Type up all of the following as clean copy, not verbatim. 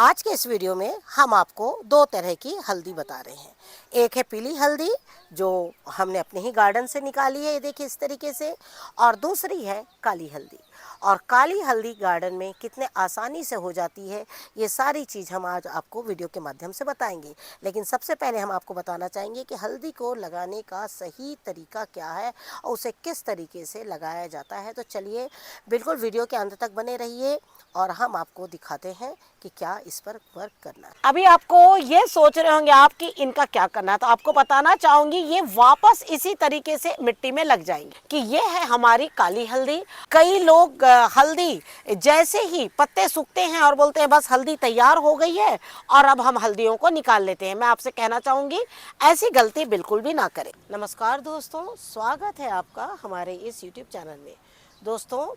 आज के इस वीडियो में हम आपको दो तरह की हल्दी बता रहे हैं। एक है पीली हल्दी जो हमने अपने ही गार्डन से निकाली है, ये देखिए इस तरीके से, और दूसरी है काली हल्दी। और काली हल्दी गार्डन में कितने आसानी से हो जाती है, ये सारी चीज़ हम आज आपको वीडियो के माध्यम से बताएंगे। लेकिन सबसे पहले हम आपको बताना चाहेंगे कि हल्दी को लगाने का सही तरीका क्या है और उसे किस तरीके से लगाया जाता है। तो चलिए बिल्कुल वीडियो के अंत तक बने रहिए और हम आपको दिखाते हैं कि क्या इस पर वर्क करना है। अभी आपको ये सोच रहे होंगे आप कि इनका क्या करना है, तो आपको बताना चाहूंगी ये वापस इसी तरीके से मिट्टी में लग जाएंगे कि ये है हमारी काली हल्दी। कई लोग हल्दी जैसे ही पत्ते सूखते हैं और बोलते हैं बस हल्दी तैयार हो गई है और अब हम हल्दियों को निकाल लेते हैं। मैं आपसे कहना चाहूंगी ऐसी गलती बिल्कुल भी ना करें। नमस्कार दोस्तों, स्वागत है आपका हमारे इस यूट्यूब चैनल में। दोस्तों,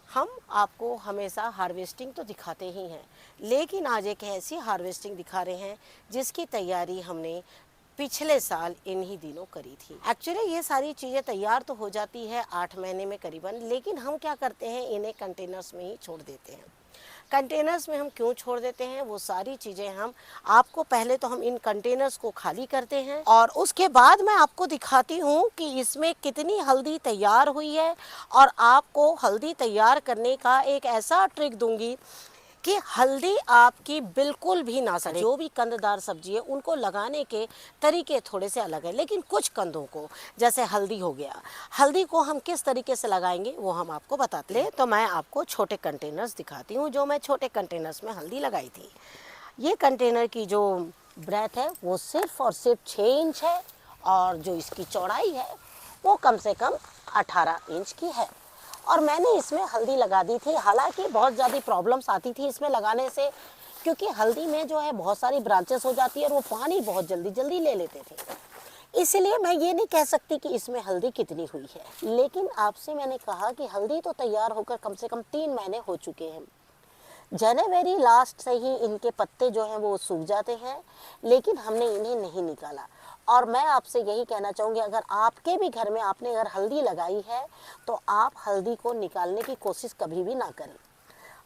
हम आपको हमेशा हार्वेस्टिंग तो दिखाते ही हैं, लेकिन आज एक ऐसी हार्वेस्टिंग दिखा रहे हैं जिसकी तैयारी हमने पिछले साल इन्हीं दिनों करी थी। एक्चुअली ये सारी चीज़ें तैयार तो हो जाती है 8 महीने में करीबन, लेकिन हम क्या करते हैं इन्हें कंटेनर्स में ही छोड़ देते हैं। कंटेनर्स में हम क्यों छोड़ देते हैं, वो सारी चीज़ें हम आपको पहले तो हम इन कंटेनर्स को खाली करते हैं और उसके बाद मैं आपको दिखाती हूँ कि इसमें कितनी हल्दी तैयार हुई है। और आपको हल्दी तैयार करने का एक ऐसा ट्रिक दूंगी कि हल्दी आपकी बिल्कुल भी ना सड़े। जो भी कंददार सब्जी है उनको लगाने के तरीके थोड़े से अलग है, लेकिन कुछ कंदों को जैसे हल्दी हो गया, हल्दी को हम किस तरीके से लगाएंगे वो हम आपको बताते हैं। तो मैं आपको छोटे कंटेनर्स दिखाती हूँ जो मैं छोटे कंटेनर्स में हल्दी लगाई थी। ये कंटेनर की जो ब्रेथ है वो सिर्फ और सिर्फ 6 इंच है और जो इसकी चौड़ाई है वो कम से कम 18 इंच की है। और मैंने इसमें हल्दी लगा दी थी। हालांकि बहुत ज़्यादा प्रॉब्लम्स आती थी इसमें लगाने से, क्योंकि हल्दी में जो है बहुत सारी ब्रांचेस हो जाती है और वो पानी बहुत जल्दी जल्दी ले लेते थे। इसलिए मैं ये नहीं कह सकती कि इसमें हल्दी कितनी हुई है, लेकिन आपसे मैंने कहा कि हल्दी तो तैयार होकर कम से कम 3 महीने हो चुके हैं। जनवरी लास्ट से ही इनके पत्ते जो हैं वो सूख जाते हैं, लेकिन हमने इन्हें नहीं निकाला। और मैं आपसे यही कहना चाहूँगी, अगर आपके भी घर में आपने अगर हल्दी लगाई है तो आप हल्दी को निकालने की कोशिश कभी भी ना करें।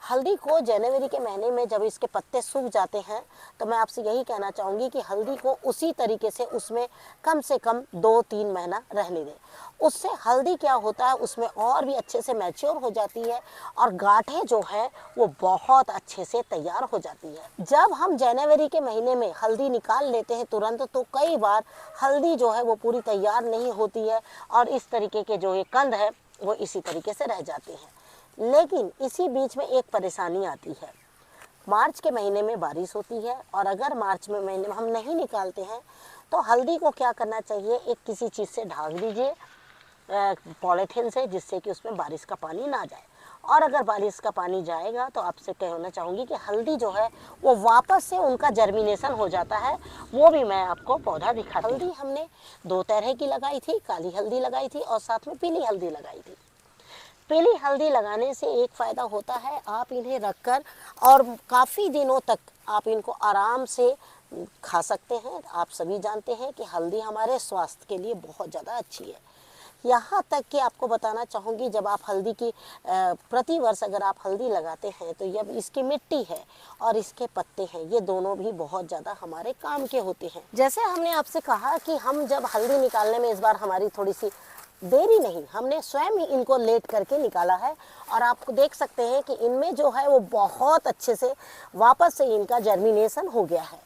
हल्दी को जनवरी के महीने में जब इसके पत्ते सूख जाते हैं तो मैं आपसे यही कहना चाहूँगी कि हल्दी को उसी तरीके से उसमें कम से कम 2-3 महीना रहने दें। उससे हल्दी क्या होता है, उसमें और भी अच्छे से मैच्योर हो जाती है और गांठें जो है वो बहुत अच्छे से तैयार हो जाती है। जब हम जनवरी के महीने में हल्दी निकाल लेते हैं तुरंत, तो कई बार हल्दी जो है वो पूरी तैयार नहीं होती है और इस तरीके के जो ये कंद है वो इसी तरीके से रह जाते हैं। लेकिन इसी बीच में एक परेशानी आती है। मार्च के महीने में बारिश होती है और अगर मार्च में महीने में हम नहीं निकालते हैं तो हल्दी को क्या करना चाहिए, एक किसी चीज़ से ढक दीजिए, पॉलीथीन से, जिससे कि उसमें बारिश का पानी ना जाए। और अगर बारिश का पानी जाएगा तो आपसे कहना चाहूँगी कि हल्दी जो है वो वापस से उनका जर्मिनेशन हो जाता है। वो भी मैं आपको पौधा दिखाती हूँ। हल्दी हमने 2 तरह की लगाई थी, काली हल्दी लगाई थी और साथ में पीली हल्दी लगाई थी। पीली हल्दी लगाने से एक फ़ायदा होता है, आप इन्हें रखकर और काफ़ी दिनों तक आप इनको आराम से खा सकते हैं। आप सभी जानते हैं कि हल्दी हमारे स्वास्थ्य के लिए बहुत ज़्यादा अच्छी है। यहाँ तक कि आपको बताना चाहूँगी, जब आप हल्दी की प्रति वर्ष अगर आप हल्दी लगाते हैं तो जब इसकी मिट्टी है और इसके पत्ते हैं, ये दोनों भी बहुत ज़्यादा हमारे काम के होते हैं। जैसे हमने आपसे कहा कि हम जब हल्दी निकालने में इस बार हमारी थोड़ी सी देरी नहीं, हमने स्वयं ही इनको लेट करके निकाला है और आपको देख सकते हैं कि इनमें जो है वो बहुत अच्छे से वापस से इनका जर्मिनेशन हो गया है।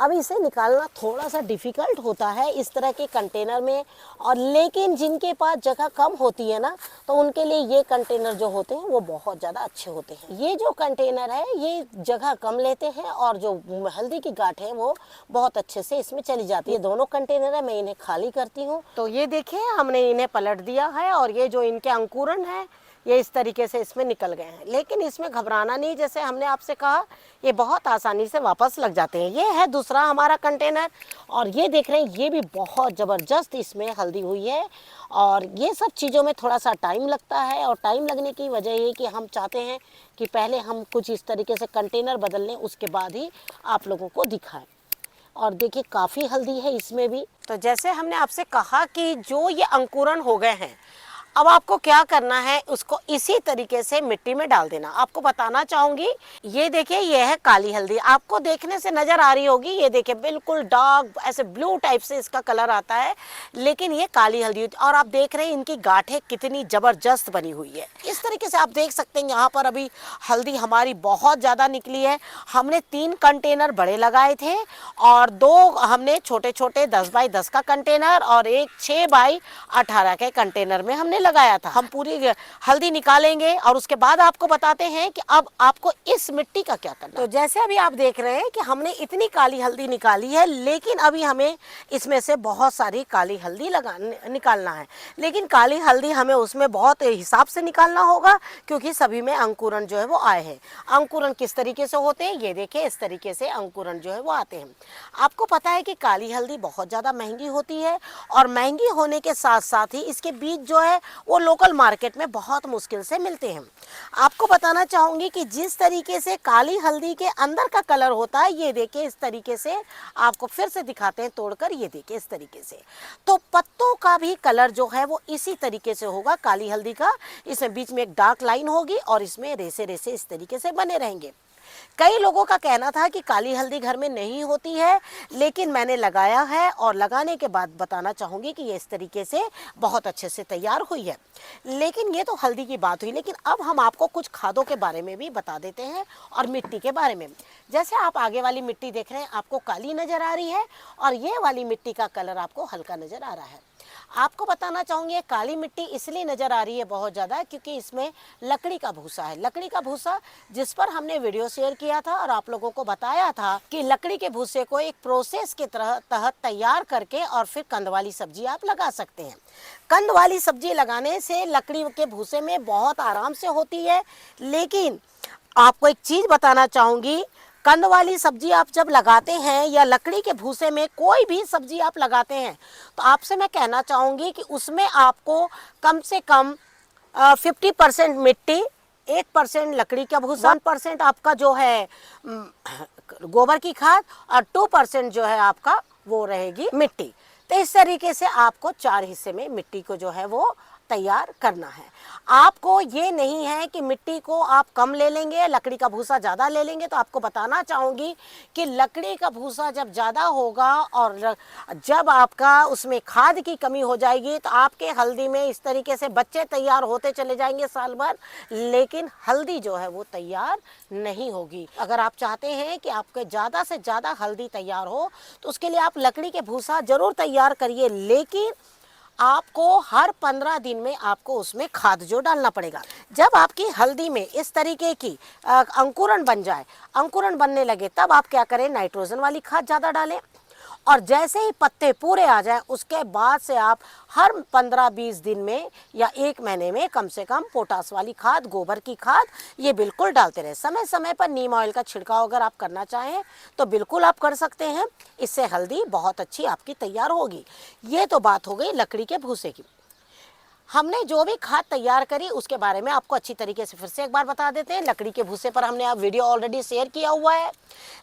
अब इसे निकालना थोड़ा सा डिफ़िकल्ट होता है इस तरह के कंटेनर में, और लेकिन जिनके पास जगह कम होती है ना, तो उनके लिए ये कंटेनर जो होते हैं वो बहुत ज़्यादा अच्छे होते हैं। ये जो कंटेनर है ये जगह कम लेते हैं और जो हल्दी की गांठ है वो बहुत अच्छे से इसमें चली जाती है। दोनों कंटेनर है, मैं इन्हें खाली करती हूँ। तो ये देखिए हमने इन्हें पलट दिया है और ये जो इनके अंकुरन है ये इस तरीके से इसमें निकल गए हैं। लेकिन इसमें घबराना नहीं, जैसे हमने आपसे कहा ये बहुत आसानी से वापस लग जाते हैं। ये है दूसरा हमारा कंटेनर और ये देख रहे हैं ये भी बहुत ज़बरदस्त इसमें हल्दी हुई है। और ये सब चीज़ों में थोड़ा सा टाइम लगता है और टाइम लगने की वजह ये कि हम चाहते हैं कि पहले हम कुछ इस तरीके से कंटेनर बदल लें, उसके बाद ही आप लोगों को दिखाएं। और देखिए काफ़ी हल्दी है इसमें भी। तो जैसे हमने आपसे कहा कि जो ये अंकुरन हो गए हैं, अब आपको क्या करना है, उसको इसी तरीके से मिट्टी में डाल देना। आपको बताना चाहूंगी, ये देखिए ये है काली हल्दी, आपको देखने से नजर आ रही होगी, ये देखिए बिल्कुल डार्क ऐसे ब्लू टाइप से इसका कलर आता है, लेकिन ये काली हल्दी होती है। और आप देख रहे हैं इनकी गांठें कितनी जबरदस्त बनी हुई है। इस तरीके से आप देख सकते हैं यहाँ पर अभी हल्दी हमारी बहुत ज्यादा निकली है। हमने 3 कंटेनर बड़े लगाए थे और 2 हमने छोटे छोटे 10 बाई 10 का कंटेनर और एक 6 बाई 18 के कंटेनर में हमने लगाया था। हम पूरी हल्दी निकालेंगे और उसके बाद आपको बताते हैं कि अब आपको इस मिट्टी का क्या करना है। तो जैसे अभी आप देख रहे हैं कि हमने इतनी काली हल्दी निकाली है, लेकिन अभी हमें इसमें से बहुत सारी काली हल्दी निकालना है। लेकिन काली हल्दी हमें उसमें बहुत हिसाब से निकालना होगा, क्योंकि सभी में अंकुरन जो है वो आए हैं। अंकुरन किस तरीके से होते हैं, ये देखिए इस तरीके से अंकुरन जो है वो आते हैं। आपको पता है कि काली हल्दी बहुत ज़्यादा महंगी होती है, और महंगी होने के साथ साथ ही इसके बीज जो है वो लोकल मार्केट में बहुत मुश्किल से मिलते हैं। आपको बताना चाहूँगी कि जिस तरीके से काली हल्दी के अंदर का कलर होता है, ये देखिए इस तरीके से, आपको फिर से दिखाते हैं तोड़कर, ये देखिए इस तरीके से। तो पत्तों का भी कलर जो है वो इसी तरीके से होगा काली हल्दी का। इसमें बीच में एक डार्क लाइन होगी और इसमें रेसे रेसे इस तरीके से बने रहेंगे। कई लोगों का कहना था कि काली हल्दी घर में नहीं होती है, लेकिन मैंने लगाया है और लगाने के बाद बताना चाहूँगी कि ये इस तरीके से बहुत अच्छे से तैयार हुई है। लेकिन ये तो हल्दी की बात हुई, लेकिन अब हम आपको कुछ खादों के बारे में भी बता देते हैं और मिट्टी के बारे में। जैसे आप आगे वाली मिट्टी देख रहे हैं, आपको काली नज़र आ रही है और ये वाली मिट्टी का कलर आपको हल्का नज़र आ रहा है। आपको बताना चाहूँगी काली मिट्टी इसलिए नज़र आ रही है बहुत ज़्यादा, क्योंकि इसमें लकड़ी का भूसा है। लकड़ी का भूसा जिस पर हमने वीडियो शेयर किया था और आप लोगों को बताया था कि लकड़ी के भूसे को एक प्रोसेस के तहत तैयार करके और फिर कंद वाली सब्जी आप लगा सकते हैं। कंद वाली सब्जी लगाने से लकड़ी के भूसे में बहुत आराम से होती है। लेकिन आपको एक चीज़ बताना चाहूँगी, कंद वाली सब्जी आप जब लगाते हैं या लकड़ी के भूसे में कोई भी सब्जी आप लगाते हैं, तो आपसे मैं कहना चाहूँगी कि उसमें आपको कम से कम 50% मिट्टी, 1% लकड़ी का भूसा, 1% आपका जो है गोबर की खाद और 2% जो है आपका वो रहेगी मिट्टी। तो इस तरीके से आपको 4 हिस्से में मिट्टी को जो है वो तैयार करना है। आपको ये नहीं है कि मिट्टी को आप कम ले लेंगे, लकड़ी का भूसा ज़्यादा ले लेंगे। तो आपको बताना चाहूँगी कि लकड़ी का भूसा जब ज़्यादा होगा और जब आपका उसमें खाद की कमी हो जाएगी, तो आपके हल्दी में इस तरीके से बच्चे तैयार होते चले जाएंगे साल भर, लेकिन हल्दी जो है वो तैयार नहीं होगी। अगर आप चाहते हैं कि आपके ज़्यादा से ज़्यादा हल्दी तैयार हो, तो उसके लिए आप लकड़ी के भूसा ज़रूर तैयार करिए, लेकिन आपको हर 15 दिन में आपको उसमें खाद जो डालना पड़ेगा। जब आपकी हल्दी में इस तरीके की अंकुरन बन जाए, अंकुरन बनने लगे, तब आप क्या करें, नाइट्रोजन वाली खाद ज़्यादा डालें। और जैसे ही पत्ते पूरे आ जाएं, उसके बाद से आप हर 15-20 दिन में या 1 महीने में कम से कम पोटास वाली खाद, गोबर की खाद, ये बिल्कुल डालते रहे। समय समय पर नीम ऑयल का छिड़काव अगर आप करना चाहें तो बिल्कुल आप कर सकते हैं। इससे हल्दी बहुत अच्छी आपकी तैयार होगी। ये तो बात हो गई लकड़ी के भूसे की। हमने जो भी खाद तैयार करी उसके बारे में आपको अच्छी तरीके से फिर से एक बार बता देते हैं। लकड़ी के भूसे पर हमने अब वीडियो ऑलरेडी शेयर किया हुआ है,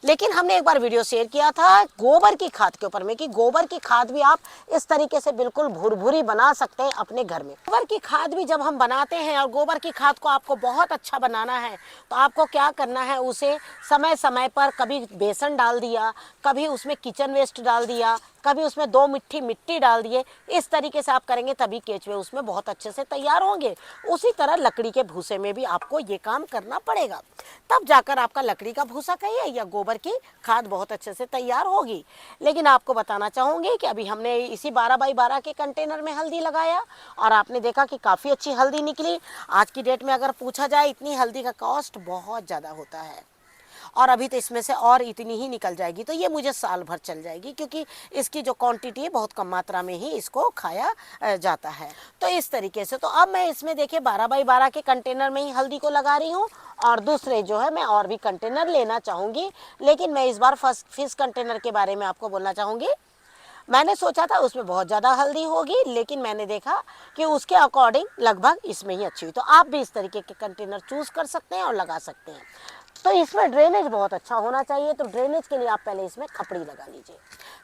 लेकिन हमने एक बार वीडियो शेयर किया था गोबर की खाद के ऊपर में, कि गोबर की खाद भी आप इस तरीके से बिल्कुल भुरभुरी बना सकते हैं अपने घर में। गोबर की खाद भी जब हम बनाते हैं और गोबर की खाद को आपको बहुत अच्छा बनाना है, तो आपको क्या करना है, उसे समय समय पर कभी बेसन डाल दिया, कभी उसमें किचन वेस्ट डाल दिया, कभी उसमें 2 मुट्ठी मिट्टी डाल दिए। इस तरीके से आप करेंगे तभी केचुए उसमें बहुत अच्छे से तैयार होंगे। उसी तरह लकड़ी के भूसे में भी आपको ये काम करना पड़ेगा, तब जाकर आपका लकड़ी का भूसा कहिए या गोबर की खाद बहुत अच्छे से तैयार होगी। लेकिन आपको बताना चाहूँगी कि अभी हमने इसी 12 बाई 12 के कंटेनर में हल्दी लगाया और आपने देखा कि काफ़ी अच्छी हल्दी निकली। आज की डेट में अगर पूछा जाए, इतनी हल्दी का कॉस्ट बहुत ज़्यादा होता है और अभी तो इसमें से और इतनी ही निकल जाएगी, तो ये मुझे साल भर चल जाएगी, क्योंकि इसकी जो क्वांटिटी है बहुत कम मात्रा में ही इसको खाया जाता है। तो इस तरीके से, तो अब मैं इसमें देखिए 12 बाई 12 के कंटेनर में ही हल्दी को लगा रही हूँ और दूसरे जो है मैं और भी कंटेनर लेना चाहूँगी। लेकिन मैं इस बार फिश कंटेनर के बारे में आपको बोलना चाहूँगी। मैंने सोचा था उसमें बहुत ज़्यादा हल्दी होगी, लेकिन मैंने देखा कि उसके अकॉर्डिंग लगभग इसमें ही अच्छी हुई। तो आप भी इस तरीके के कंटेनर चूज़ कर सकते हैं और लगा सकते हैं। तो इसमें ड्रेनेज बहुत अच्छा होना चाहिए। तो ड्रेनेज के लिए आप पहले इसमें खपड़ी लगा लीजिए।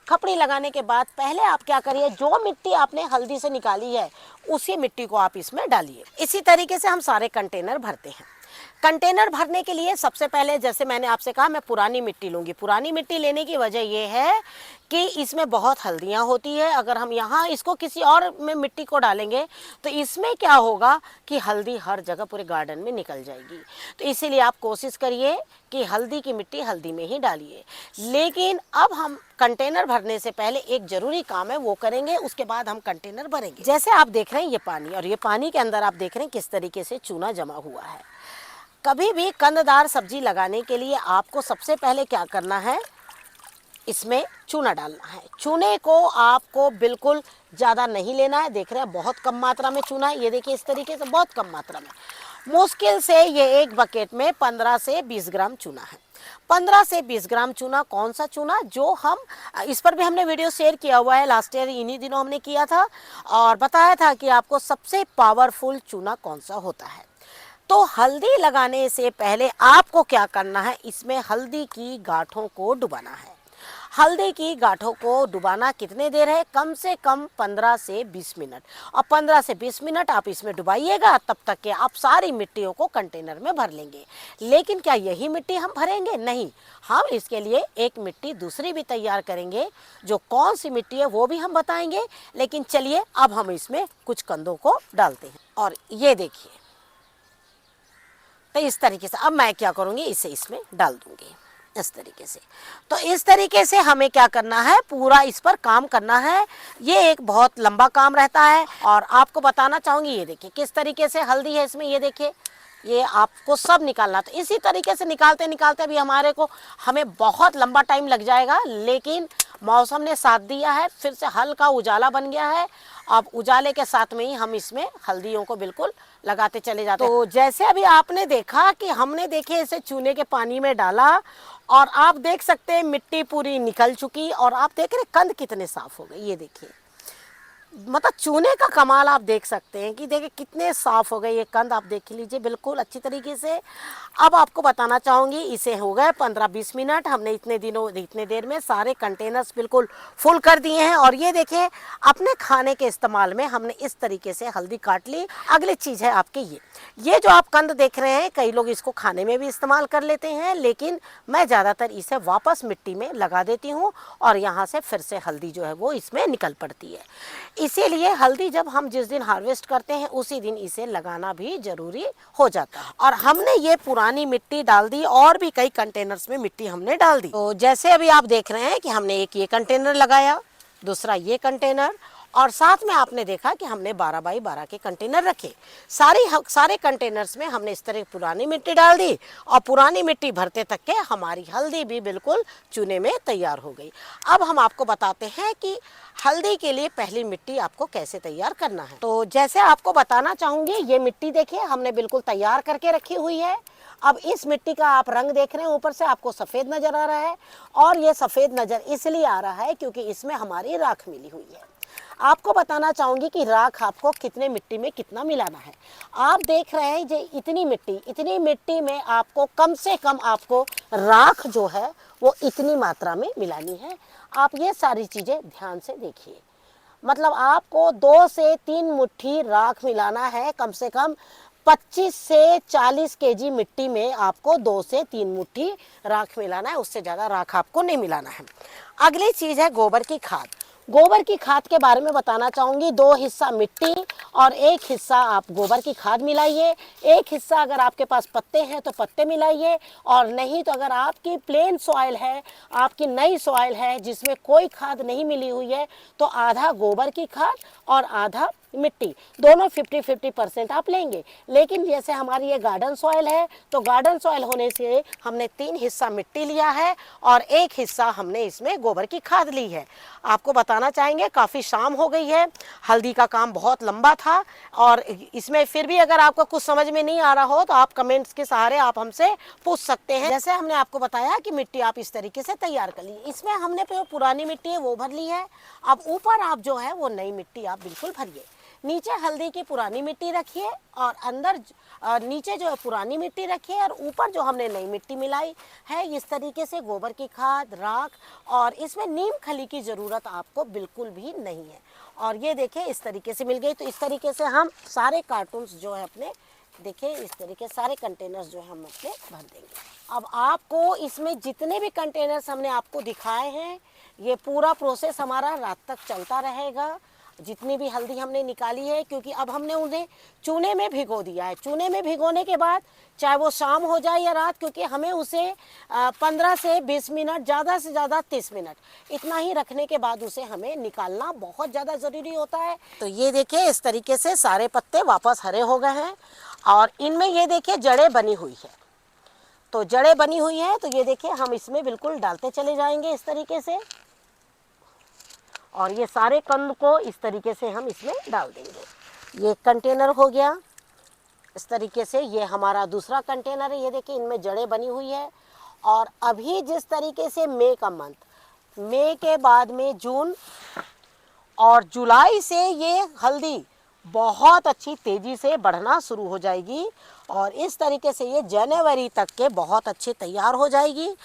खपड़ी लगाने के बाद पहले आप क्या करिए, जो मिट्टी आपने हल्दी से निकाली है उसी मिट्टी को आप इसमें डालिए। इसी तरीके से हम सारे कंटेनर भरते हैं। कंटेनर भरने के लिए सबसे पहले जैसे मैंने आपसे कहा, मैं पुरानी मिट्टी लूँगी। पुरानी मिट्टी लेने की वजह यह है कि इसमें बहुत हल्दियाँ होती है। अगर हम यहाँ इसको किसी और में मिट्टी को डालेंगे तो इसमें क्या होगा कि हल्दी हर जगह पूरे गार्डन में निकल जाएगी। तो इसीलिए आप कोशिश करिए कि हल्दी की मिट्टी हल्दी में ही डालिए। लेकिन अब हम कंटेनर भरने से पहले एक ज़रूरी काम है, वो करेंगे, उसके बाद हम कंटेनर भरेंगे। जैसे आप देख रहे हैं ये पानी, और ये पानी के अंदर आप देख रहे हैं किस तरीके से चूना जमा हुआ है। कभी भी कंददार सब्जी लगाने के लिए आपको सबसे पहले क्या करना है, इसमें चूना डालना है। चूने को आपको बिल्कुल ज़्यादा नहीं लेना है। देख रहे हैं बहुत कम मात्रा में चूना है, ये देखिए इस तरीके से बहुत कम मात्रा में। मुश्किल से ये एक बकेट में 15 से 20 ग्राम चूना है। 15 से 20 ग्राम चूना, कौन सा चूना, जो हम इस पर भी हमने वीडियो शेयर किया हुआ है, लास्ट ईयर इन्हीं दिनों हमने किया था और बताया था कि आपको सबसे पावरफुल चूना कौन सा होता है। तो हल्दी लगाने से पहले आपको क्या करना है, इसमें हल्दी की गांठों को डुबाना है। हल्दी की गांठों को डुबाना कितने देर है, कम से कम 15 से 20 मिनट। और 15 से 20 मिनट आप इसमें डुबाइएगा, तब तक के आप सारी मिट्टियों को कंटेनर में भर लेंगे। लेकिन क्या यही मिट्टी हम भरेंगे? नहीं, हम इसके लिए एक मिट्टी दूसरी भी तैयार करेंगे। जो कौन सी मिट्टी है वो भी हम बताएंगे। लेकिन चलिए अब हम इसमें कुछ कंदों को डालते हैं। और ये देखिए, तो इस तरीके से अब मैं क्या करूँगी, इसे इसमें डाल दूँगी इस तरीके से। तो इस तरीके से हमें क्या करना है, पूरा इस पर काम करना है। ये एक बहुत लंबा काम रहता है और आपको बताना चाहूँगी, ये देखिए किस तरीके से हल्दी है इसमें, ये देखिए, ये आपको सब निकालना। तो इसी तरीके से निकालते निकालते भी हमें बहुत लंबा टाइम लग जाएगा। लेकिन मौसम ने साथ दिया है, फिर से हल्का उजाला बन गया है। अब उजाले के साथ में ही हम इसमें हल्दियों को बिल्कुल लगाते चले जाते हैं। तो जैसे अभी आपने देखा कि हमने देखे इसे चूने के पानी में डाला और आप देख सकते हैं मिट्टी पूरी निकल चुकी और आप देख रहे कंद कितने साफ हो गए। ये देखिए, मतलब चूने का कमाल आप देख सकते हैं कि देखिए कितने साफ हो गए ये कंद, आप देख लीजिए बिल्कुल अच्छी तरीके से। अब आपको बताना चाहूँगी, इसे हो गए 15-20 मिनट। हमने इतने देर में सारे कंटेनर्स बिल्कुल फुल कर दिए हैं। और ये देखिए, अपने खाने के इस्तेमाल में हमने इस तरीके से हल्दी काट ली। अगली चीज़ है आपके ये जो आप कंद देख रहे हैं, कई लोग इसको खाने में भी इस्तेमाल कर लेते हैं, लेकिन मैं ज़्यादातर इसे वापस मिट्टी में लगा देती हूँ और यहाँ से फिर से हल्दी जो है वो इसमें निकल पड़ती है। इसीलिए हल्दी जब हम जिस दिन हार्वेस्ट करते हैं उसी दिन इसे लगाना भी जरूरी हो जाता है। और हमने ये पुरानी मिट्टी डाल दी और भी कई कंटेनर्स में मिट्टी हमने डाल दी। तो जैसे अभी आप देख रहे हैं कि हमने एक ये कंटेनर लगाया, दूसरा ये कंटेनर, और साथ में आपने देखा कि हमने 12 बाई 12 के कंटेनर रखे। सारे कंटेनर्स में हमने इस तरह पुरानी मिट्टी डाल दी और पुरानी मिट्टी भरते तक के हमारी हल्दी भी बिल्कुल चूने में तैयार हो गई। अब हम आपको बताते हैं कि हल्दी के लिए पहली मिट्टी आपको कैसे तैयार करना है। तो जैसे आपको बताना चाहूँगी, ये मिट्टी देखिए हमने बिल्कुल तैयार करके रखी हुई है। अब इस मिट्टी का आप रंग देख रहे हैं, ऊपर से आपको सफ़ेद नज़र आ रहा है और ये सफ़ेद नज़र इसलिए आ रहा है क्योंकि इसमें हमारी राख मिली हुई है। आपको बताना चाहूँगी कि राख आपको कितने मिट्टी में कितना मिलाना है। आप देख रहे हैं जो इतनी मिट्टी में आपको कम से कम आपको राख जो है वो इतनी मात्रा में मिलानी है। आप ये सारी चीज़ें ध्यान से देखिए, मतलब आपको 2 से 3 मुट्ठी राख मिलाना है। कम से कम 25 से 40 केजी मिट्टी में आपको 2 से 3 मुट्ठी राख मिलाना है, उससे ज़्यादा राख आपको नहीं मिलाना है। अगली चीज़ है गोबर की खाद। गोबर की खाद के बारे में बताना चाहूँगी, 2 हिस्सा मिट्टी और 1 हिस्सा आप गोबर की खाद मिलाइए। 1 हिस्सा अगर आपके पास पत्ते हैं तो पत्ते मिलाइए, और नहीं तो अगर आपकी प्लेन सॉइल है, आपकी नई सॉइल है जिसमें कोई खाद नहीं मिली हुई है, तो आधा गोबर की खाद और आधा मिट्टी, दोनों 50-50% आप लेंगे। लेकिन जैसे हमारी ये गार्डन सॉइल है, तो गार्डन सॉइल होने से हमने 3 हिस्सा मिट्टी लिया है और 1 हिस्सा हमने इसमें गोबर की खाद ली है। आपको बताना चाहेंगे, काफ़ी शाम हो गई है, हल्दी का काम बहुत लंबा था और इसमें फिर भी अगर आपको कुछ समझ में नहीं आ रहा हो तो आप कमेंट्स के सहारे आप हमसे पूछ सकते हैं। जैसे हमने आपको बताया कि मिट्टी आप इस तरीके से तैयार कर ली, इसमें हमने जो पुरानी मिट्टी है वो भर ली है। अब ऊपर आप जो है वो नई मिट्टी आप बिल्कुल भरिए। नीचे हल्दी की पुरानी मिट्टी रखिए और अंदर नीचे जो है पुरानी मिट्टी रखिए और ऊपर जो हमने नई मिट्टी मिलाई है, इस तरीके से गोबर की खाद, राख, और इसमें नीम खली की ज़रूरत आपको बिल्कुल भी नहीं है। और ये देखिए इस तरीके से मिल गई। तो इस तरीके से हम सारे कार्टून्स जो है अपने, देखिए इस तरीके सारे कंटेनर्स जो है हम अपने भर देंगे। अब आपको इसमें जितने भी कंटेनर्स हमने आपको दिखाए हैं, ये पूरा प्रोसेस हमारा रात तक चलता रहेगा, जितनी भी हल्दी हमने निकाली है, क्योंकि अब हमने उन्हें चूने में भिगो दिया है। चूने में भिगोने के बाद चाहे वो शाम हो जाए या रात, क्योंकि हमें उसे 15 से 20 मिनट, ज़्यादा से ज़्यादा 30 मिनट इतना ही रखने के बाद उसे हमें निकालना बहुत ज़्यादा ज़रूरी होता है। तो ये देखिए इस तरीके से सारे पत्ते वापस हरे हो गए हैं और इनमें ये देखिए जड़ें बनी हुई है। तो जड़ें बनी हुई है तो ये देखिए हम इसमें बिल्कुल डालते चले जाएंगे इस तरीके से, और ये सारे कंद को इस तरीके से हम इसमें डाल देंगे। ये कंटेनर हो गया इस तरीके से, ये हमारा दूसरा कंटेनर है। ये देखिए इनमें जड़ें बनी हुई है। और अभी जिस तरीके से मई का मंथ, मई के बाद में जून और जुलाई से ये हल्दी बहुत अच्छी तेज़ी से बढ़ना शुरू हो जाएगी और इस तरीके से ये जनवरी तक के बहुत अच्छे तैयार हो जाएगी।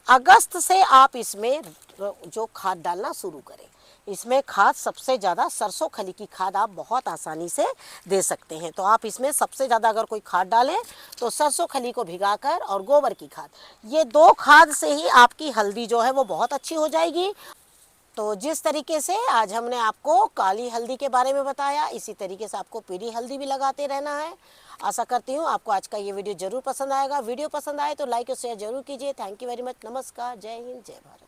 अगस्त से आप इसमें जो खाद डालना शुरू करें। इसमें खाद सबसे ज़्यादा सरसों खली की खाद आप बहुत आसानी से दे सकते हैं। तो आप इसमें सबसे ज़्यादा अगर कोई खाद डालें तो सरसों खली को भिगाकर और गोबर की खाद, ये दो खाद से ही आपकी हल्दी जो है वो बहुत अच्छी हो जाएगी। तो जिस तरीके से आज हमने आपको काली हल्दी के बारे में बताया, इसी तरीके से आपको पीली हल्दी भी लगाते रहना है। आशा करती हूँ आपको आज का ये वीडियो ज़रूर पसंद आएगा। वीडियो पसंद आए तो लाइक और शेयर जरूर कीजिए। Thank you very much. नमस्कार, जय हिंद, जय भारत।